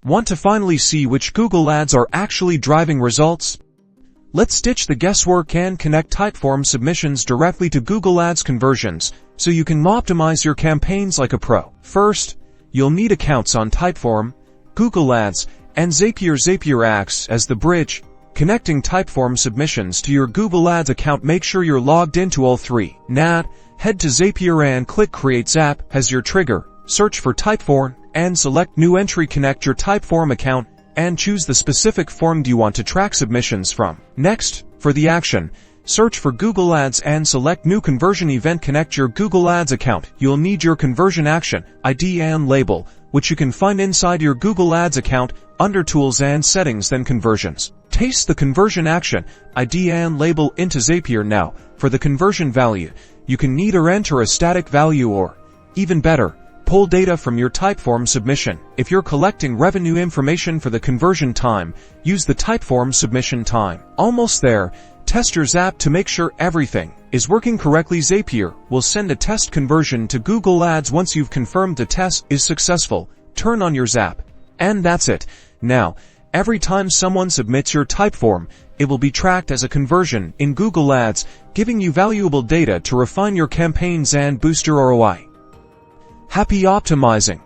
Want to finally see which Google Ads are actually driving results? Let's ditch the guesswork and connect Typeform submissions directly to Google Ads conversions, so you can optimize your campaigns like a pro. First, you'll need accounts on Typeform, Google Ads, and Zapier. Zapier acts as the bridge, connecting Typeform submissions to your Google Ads account. Make sure you're logged into all three. Now, head to Zapier and click Create Zap as your trigger. Search for Typeform and select New Entry. Connect your Typeform account and choose the specific form you want to track submissions from. Next, for the action, search for Google Ads and select New Conversion Event. Connect your Google Ads account. You'll need your conversion action, ID and label, which you can find inside your Google Ads account under Tools and Settings, then Conversions. Paste the conversion action, ID and label into Zapier. Now, for the conversion value, you can either enter a static value or, even better, pull data from your Typeform submission. If you're collecting revenue information for the conversion time, use the Typeform submission time. Almost there. Test your Zap to make sure everything is working correctly. Zapier will send a test conversion to Google Ads. Once you've confirmed the test is successful, turn on your Zap. And that's it. Now, every time someone submits your Typeform, it will be tracked as a conversion in Google Ads, giving you valuable data to refine your campaigns and boost your ROI. Happy optimizing!